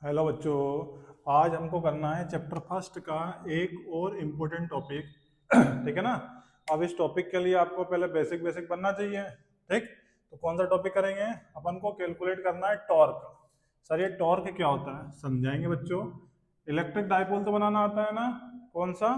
Hello बच्चों। आज हमको करना है चैप्टर फर्स्ट का एक और इम्पोर्टेंट टॉपिक। ठीक है ना। अब इस टॉपिक के लिए आपको पहले बेसिक बेसिक बनना चाहिए। ठीक। तो कौन सा टॉपिक करेंगे? अपन को कैलकुलेट करना है टॉर्क। सर ये टॉर्क क्या होता है समझाएंगे बच्चों। इलेक्ट्रिक डाइपोल तो बनाना आता है ना। कौन सा?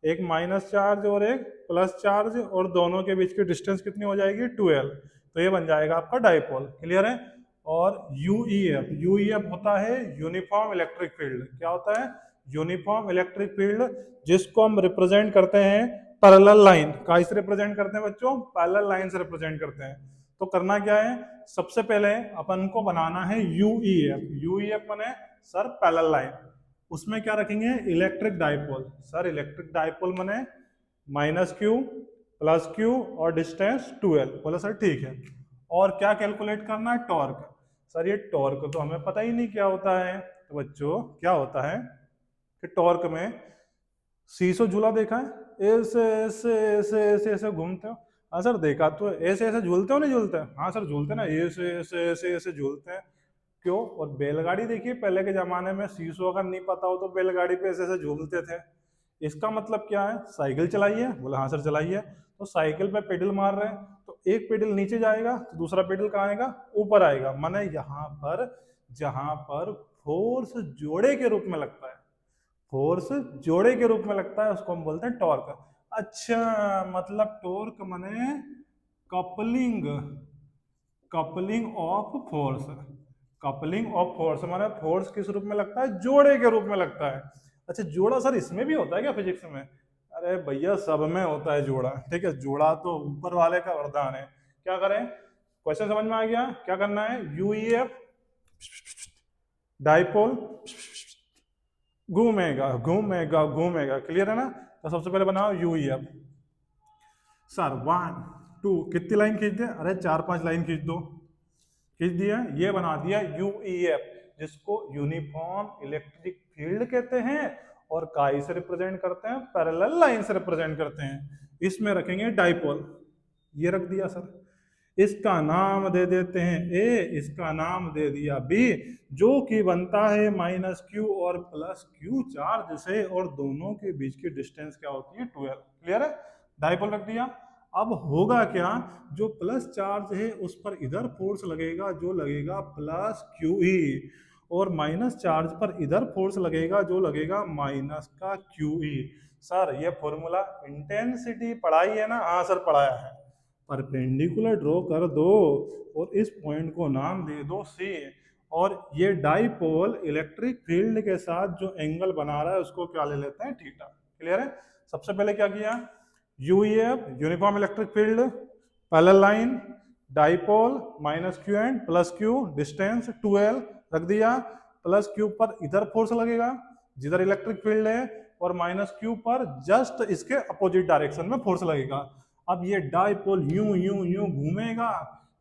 एक माइनस चार्ज और एक प्लस चार्ज, और दोनों के बीच की डिस्टेंस कितनी हो जाएगी? 12। तो ये बन जाएगा आपका डाइपोल। क्लियर है। और यूईएफ होता है यूनिफॉर्म इलेक्ट्रिक फील्ड। क्या होता है? यूनिफॉर्म इलेक्ट्रिक फील्ड, जिसको हम रिप्रेजेंट करते हैं पैरेलल लाइन। काइस रिप्रेजेंट करते हैं बच्चों? पैरेलल लाइन से रिप्रेजेंट करते हैं। तो करना क्या है? सबसे पहले अपन को बनाना है यूईएफ। यूईएफ माने सर पैरेलल लाइन। उसमें क्या रखेंगे? Electric dipole. Sir electric dipole माने माइनस क्यू प्लस क्यू और डिस्टेंस 12। बोला सर ठीक है। और क्या कैलकुलेट करना है? टॉर्क। सर ये टॉर्क तो हमें पता ही नहीं क्या होता है। तो बच्चों क्या होता है कि टॉर्क में सीसो झूला देखा है? ऐसे ऐसे ऐसे ऐसे ऐसे घूमते हो। हाँ सर देखा तो है। ऐसे ऐसे झूलते हो नहीं झूलते? हाँ सर झूलते ना, ऐसे ऐसे ऐसे ऐसे झूलते हैं। क्यों? और बैलगाड़ी देखिए, पहले के जमाने में सीसो अगर नहीं पता हो तो बैलगाड़ी पे ऐसे ऐसे झूलते थे। इसका मतलब क्या है? साइकिल चलाइए। बोला हाँ सर चलाइए। तो साइकिल पे पेडल मार रहे हैं, तो एक पेडल नीचे जाएगा तो दूसरा पेडल कहाँ आएगा? ऊपर आएगा। माने यहाँ पर जहां पर फोर्स जोड़े के रूप में लगता है, फोर्स जोड़े के रूप में लगता है, उसको हम बोलते हैं टॉर्क। अच्छा, मतलब टॉर्क माने coupling, coupling of force. Coupling of force माने फोर्स किस रूप में लगता है? जोड़े के रूप में लगता है। अच्छा जोड़ा सर इसमें भी होता है क्या फिजिक्स में? अरे भैया सब में होता है जोड़ा। ठीक है, जोड़ा तो ऊपर वाले का वरदान है। क्या करें? क्वेश्चन समझ में आ गया? क्या करना है? यूईएफ डाइपोल घूमेगा घूमेगा घूमेगा। क्लियर है ना। तो सबसे पहले बनाओ यूईएफ। सर 1 2 कितनी लाइन खींच दे? अरे 4 5 लाइन खींच दो। खींच दिया। ये बना दिया यूईएफ, जिसको यूनिफॉर्म इलेक्ट्रिक फील्ड कहते हैं। और काई से रिप्रेजेंट करते हैं? पैरेलल लाइन से रिप्रेजेंट करते हैं। इसमें रखेंगे डाइपोल। ये रख दिया सर। इसका नाम दे देते हैं ए, इसका नाम दे दिया बी, जो कि बनता है माइनस क्यू और प्लस क्यू चार्ज से, और दोनों के बीच की डिस्टेंस क्या होती है? 12। क्लियर है। डाइपोल रख दिया। अब होगा क्या? जो प्लस चार्ज है उस पर इधर फोर्स लगेगा जो लगेगा प्लस क्यू ई, और माइनस चार्ज पर इधर फोर्स लगेगा जो लगेगा माइनस का क्यू ई। सर ये फॉर्मूला इंटेंसिटी पढ़ाई है ना? हाँ सर पढ़ाया है। परपेंडिकुलर ड्रॉ कर दो और इस पॉइंट को नाम दे दो सी, और ये डाइपोल इलेक्ट्रिक फील्ड के साथ जो एंगल बना रहा है उसको क्या ले लेते हैं? थीटा। क्लियर है। सबसे पहले क्या किया? UEF uniform electric field, parallel line, dipole minus Q and plus Q, distance 12 रख दिया। प्लस क्यू पर इधर फोर्स लगेगा जिधर इलेक्ट्रिक फील्ड है, और माइनस क्यू पर जस्ट इसके अपोजिट डायरेक्शन में फोर्स लगेगा। अब ये डाइपोल यूं यूं यूं घूमेगा।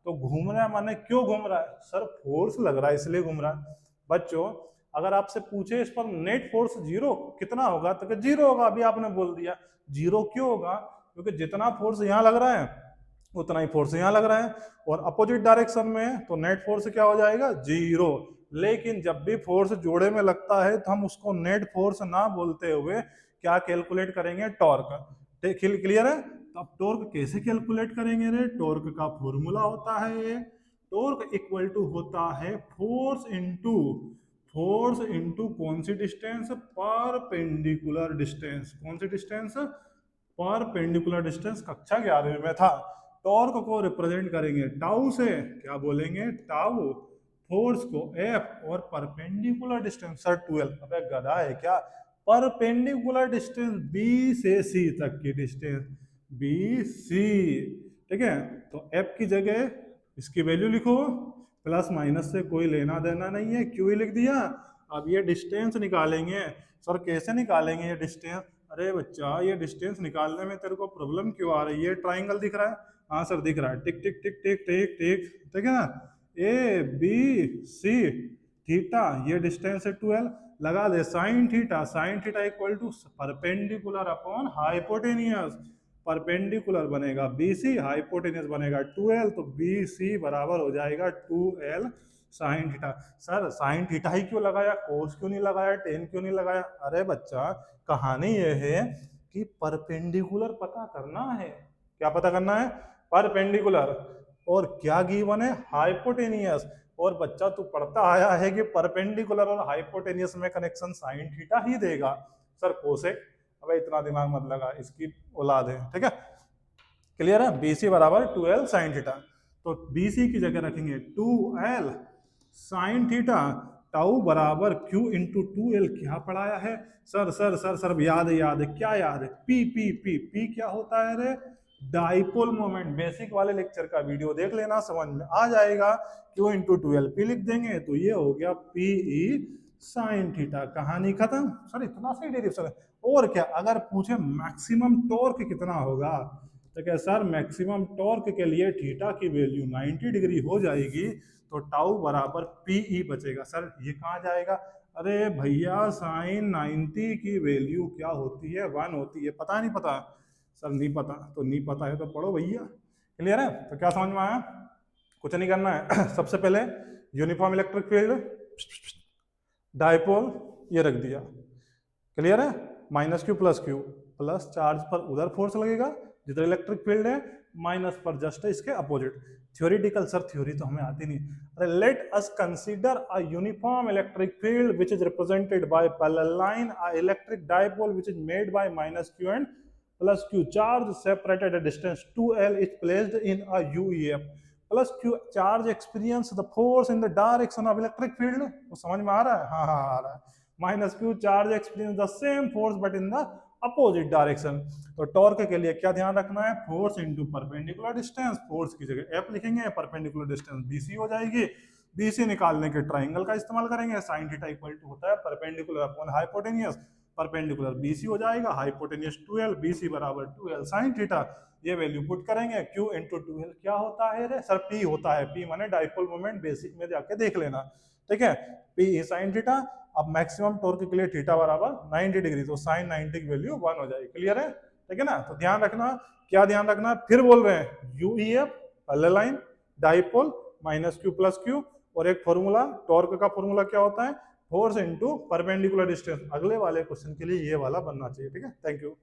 तो घूम रहा है माने क्यों घूम रहा है? सर फोर्स लग रहा है इसलिए घूम रहा है। बच्चों अगर आपसे पूछे इस पर नेट फोर्स जीरो कितना होगा, तो जीरो होगा। अभी आपने बोल दिया। जीरो क्यों होगा? क्योंकि जितना फोर्स यहाँ लग रहा है उतना ही फोर्स यहाँ लग रहा है, और अपोजिट डायरेक्शन में तो नेट फोर्स क्या हो जाएगा? जीरो। लेकिन जब भी फोर्स जोड़े में लगता है तो हम उसको नेट फोर्स ना बोलते हुए क्या कैलकुलेट करेंगे? टॉर्क। क्लियर है। तो अब टॉर्क कैसे कैलकुलेट करेंगे रे? टॉर्क का फॉर्मूला होता है, टॉर्क इक्वल टू होता है फोर्स इनटू कौन सी डिस्टेंस? Perpendicular distance. कौन सी डिस्टेंस? Perpendicular distance. कक्षा 11वीं में था। टॉर्क को रिप्रेजेंट करेंगे टाउ से। क्या बोलेंगे? टाउ। फोर्स को एफ, और परपेंडिकुलर डिस्टेंस सर 12। अबे गधा है क्या? परपेंडिकुलर डिस्टेंस बी से सी तक की डिस्टेंस, बी सी। ठीक है। तो एफ की जगह इसकी वैल्यू लिखो। प्लस माइनस से कोई लेना देना नहीं है, क्यू ही लिख दिया। अब ये डिस्टेंस निकालेंगे। सर कैसे निकालेंगे ये डिस्टेंस? अरे बच्चा ये डिस्टेंस निकालने में तेरे को प्रॉब्लम क्यों आ रही है? ट्राइंगल दिख रहा है? हाँ सर दिख रहा है। टिक टिक टिक टिक टिक टिक। ठीक है ना। ए बी सी, थीटा ये डिस्टेंस है 12। लगा दे sine theta. Sine theta equal to perpendicular upon hypotenuse. Perpendicular बनेगा BC, हाइपोटेनियस बनेगा 2L, तो BC बराबर हो जाएगा 2L sine theta. Sir sine theta ही क्यों लगाया, कोस क्यों नहीं लगाया, टेन क्यों नहीं लगाया? अरे बच्चा, कहानी ये है कि परपेंडिकुलर पता करना है। क्या पता करना है? परपेंडिकुलर। और क्या गिवन है? हाइपोटेनियस। और बच्चा तू पढ़ता आया है कि परपेंडिकुलर और हाइपोटेनियस में कनेक्शन साइन थीटा ही देगा। सर कोसेक, अबे इतना दिमाग मत लगा, इसकी औलाद है, ठीक है। क्लियर है? BC बराबर 2L साइन थीटा। तो BC की जगह रखेंगे 2L साइन थीटा, टाउ बराबर Q इंटू 2L। क्या पढ़ाया है? सर सर सर सर याद है, याद है, क्या याद है? पी पी पी पी क्या होता है रे? Dipole moment. बेसिक वाले लेक्चर का वीडियो देख लेना, समझ में आ जाएगा। Q इंटू 2L, P लिख देंगे तो ये हो गया PE साइन थीटा। कहानी खत्म। सर इतना सही डेरिवेशन है। और क्या, अगर पूछे मैक्सिमम टॉर्क कितना होगा, तो क्या सर मैक्सिमम टॉर्क के लिए थीटा की वैल्यू 90 डिग्री हो जाएगी, तो टाउ बराबर PE बचेगा। सर ये कहाँ जाएगा? अरे भैया साइन 90 की वैल्यू क्या होती है? 1 होती है। पता नहीं पता? सर नहीं पता, तो नहीं पता है तो पढ़ो भैया। क्लियर है? तो क्या समझ में आया? कुछ नहीं करना है। सबसे पहले यूनिफॉर्म इलेक्ट्रिक फील्ड, डाइपोल, ये रख दिया। क्लियर है? Minus Q plus Q, plus charge पर उधर फोर्स लगेगा जिधर इलेक्ट्रिक फील्ड है, माइनस पर जस्ट इसके अपोजिट। थ्योरेटिकल, सर थ्योरी तो हमें आती नहीं। अरे let us consider a uniform electric field which is represented by parallel line, a electric dipole which is made by minus Q and plus Q, charge separated at a distance 2L is placed in a UEF, plus Q charge experience the force in the direction of electric field. वो समझ में आ रहा है? हाँ हाँ आ रहा है। Minus Q charge experience the same force but in the opposite direction. तो टॉर्क के लिए क्या ध्यान रखना है? Force into perpendicular distance. Force की जगह F लिखेंगे, परपेंडिकुलर डिस्टेंस BC हो जाएगी। BC निकालने के ट्राइंगल का इस्तेमाल करेंगे। साइन थीटा इक्वल टू होता है perpendicular upon hypotenuse. Perpendicular BC हो जाएगा, हाइपोटेनियस 2L, BC बराबर 2L साइन थीटा। ये वैल्यू पुट करेंगे। Q इंटू 2L क्या होता है रे? सर P होता है। P माने डाइपोल मोमेंट, बेसिक में जाके देख लेना, ठीक है। P sine theta. अब मैक्सिमम टॉर्क के लिए थीटा बराबर 90 डिग्री, तो साइन 90 की वैल्यू 1 हो जाएगी। क्लियर है? ठीक है ना? तो ध्यान रखना, क्या ध्यान रखना? फिर बोल रहे हैं, UEF parallel line, dipole, minus Q plus Q, और एक फॉर्मूला टॉर्क का फॉर्मूला क्या होता है? Force into perpendicular distance. अगले वाले क्वेश्चन के लिए ये वाला बनना चाहिए, ठीक है। Thank you.